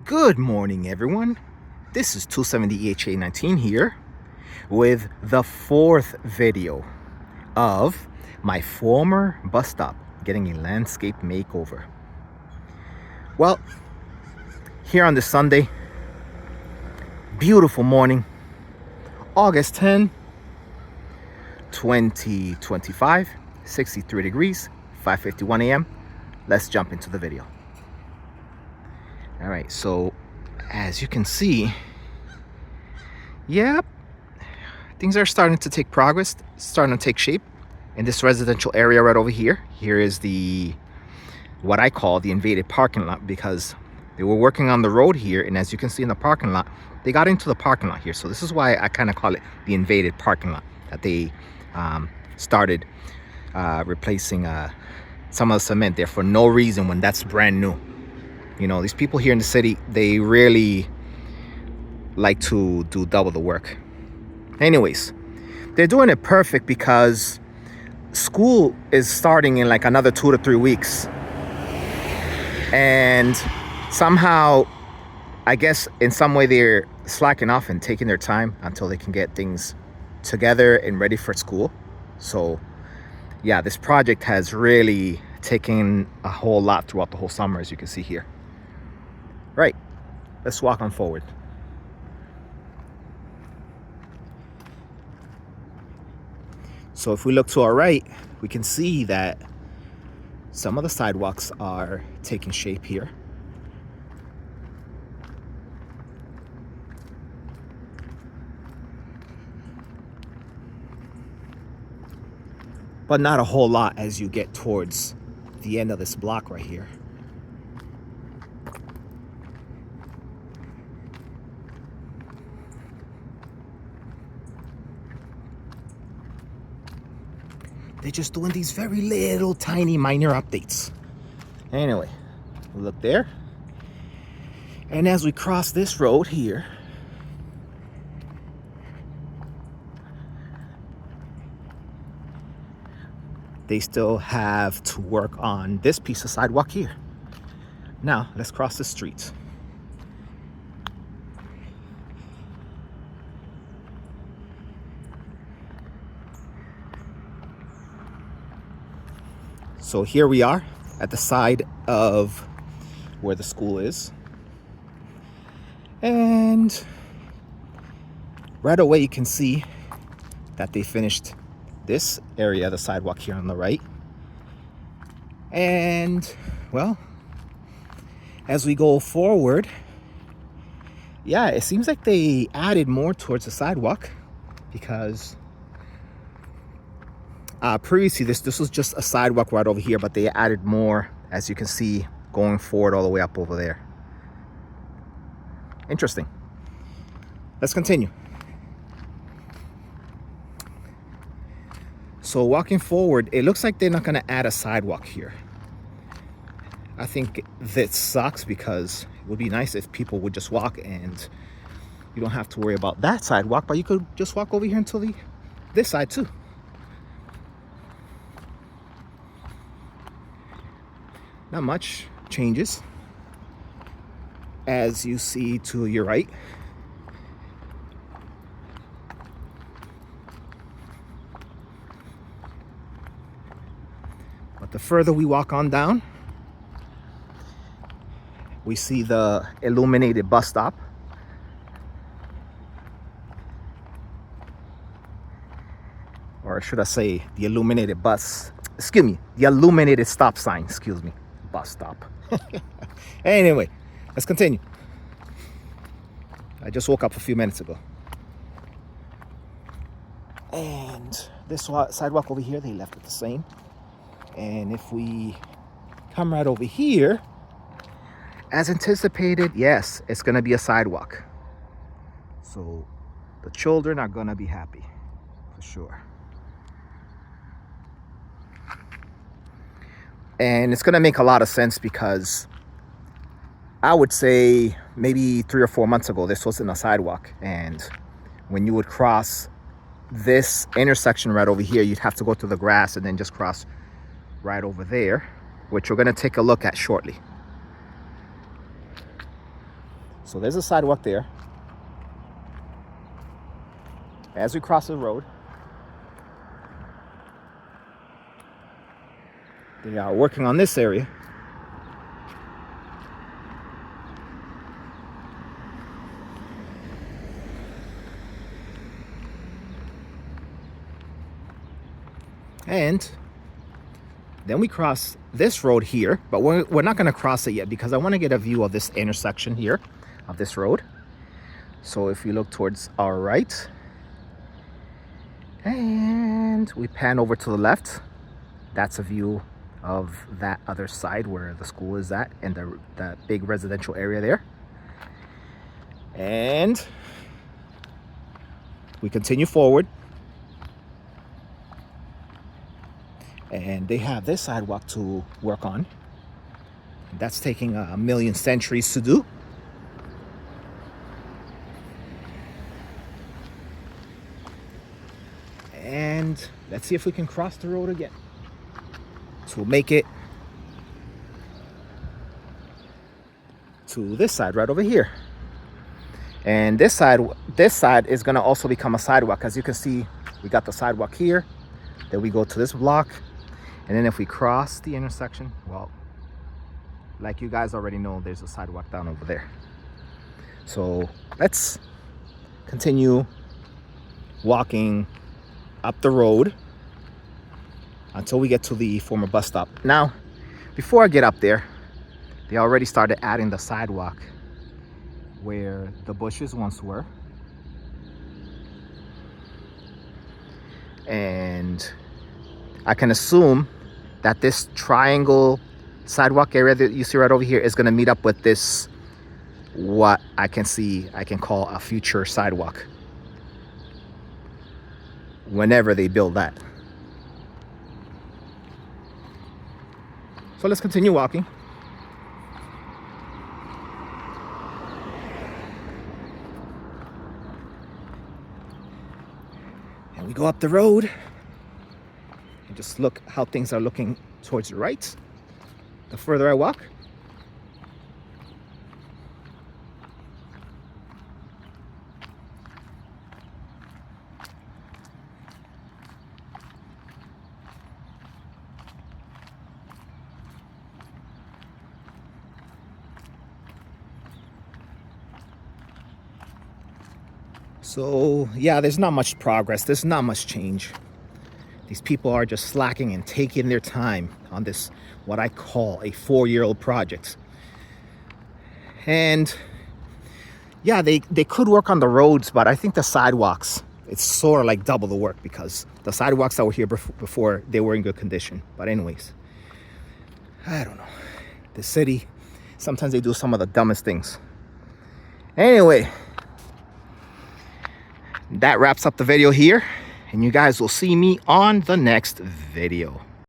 Good morning, everyone. This is 270EHA19 here with the fourth video of my former bus stop getting a landscape makeover. Well, here on this Sunday, beautiful morning, August 10, 2025, 63 degrees, 5:51 a.m. Let's jump into the video. All right, so as you can see, yep, things are starting to take progress, starting to take shape in this residential area right over here. Here is what I call the invaded parking lot, because they were working on the road here, and as you can see in the parking lot, they got into the parking lot here. So this is why I kind of call it the invaded parking lot, that they started replacing some of the cement there for no reason when that's brand new. You know, these people here in the city, they really like to do double the work. Anyways, they're doing it perfect because school is starting in like another 2 to 3 weeks. And somehow, I guess in some way they're slacking off and taking their time until they can get things together and ready for school. So yeah, this project has really taken a whole lot throughout the whole summer, as you can see here. Right, let's walk on forward. So if we look to our right, we can see that some of the sidewalks are taking shape here. But not a whole lot as you get towards the end of this block right here. They're just doing these very little tiny minor updates. Anyway, we look there. And as we cross this road here, they still have to work on this piece of sidewalk here. Now, let's cross the street. So here we are at the side of where the school is. And right away you can see that they finished this area, the sidewalk here on the right. And well, as we go forward, yeah, it seems like they added more towards the sidewalk, because previously this was just a sidewalk right over here, but they added more, as you can see, going forward all the way up over there. Interesting. Let's continue. So walking forward, it looks like they're not going to add a sidewalk here. I think that sucks, because it would be nice if people would just walk and you don't have to worry about that sidewalk, but you could just walk over here until this side too. Not much changes, as you see to your right. But the further we walk on down, we see the illuminated bus stop. Or should I say the illuminated bus, excuse me, the illuminated stop sign, excuse me. Bus stop. Anyway, let's continue. I just woke up a few minutes ago. And this sidewalk over here, they left it the same. And if we come right over here, as anticipated, yes, it's going to be a sidewalk. So the children are going to be happy, for sure. And it's going to make a lot of sense, because I would say maybe 3 or 4 months ago, this wasn't a sidewalk. And when you would cross this intersection right over here, you'd have to go through the grass and then just cross right over there, which we're going to take a look at shortly. So there's a sidewalk there. As we cross the road, they are working on this area. And then we cross this road here, but we're not going to cross it yet because I want to get a view of this intersection here of this road. So if we look towards our right and we pan over to the left, that's a view of that other side where the school is at and that big residential area there. And we continue forward. And they have this sidewalk to work on. That's taking a million centuries to do. And let's see if we can cross the road again to make it to this side right over here. And this side is going to also become a sidewalk. As you can see, we got the sidewalk here. Then we go to this block. And then if we cross the intersection, well, like you guys already know, there's a sidewalk down over there. So let's continue walking up the road until we get to the former bus stop. Now, before I get up there, they already started adding the sidewalk where the bushes once were. And I can assume that this triangle sidewalk area that you see right over here is going to meet up with this, what I can call a future sidewalk whenever they build that. So let's continue walking. And we go up the road. Just look how things are looking towards the right the further I walk. So yeah, there's not much progress. There's not much change. These people are just slacking and taking their time on this, what I call a 4-year-old project. And yeah, they could work on the roads, but I think the sidewalks, it's sort of like double the work because the sidewalks that were here before, they were in good condition. But anyways, I don't know. The city, sometimes they do some of the dumbest things. Anyway, that wraps up the video here. And you guys will see me on the next video.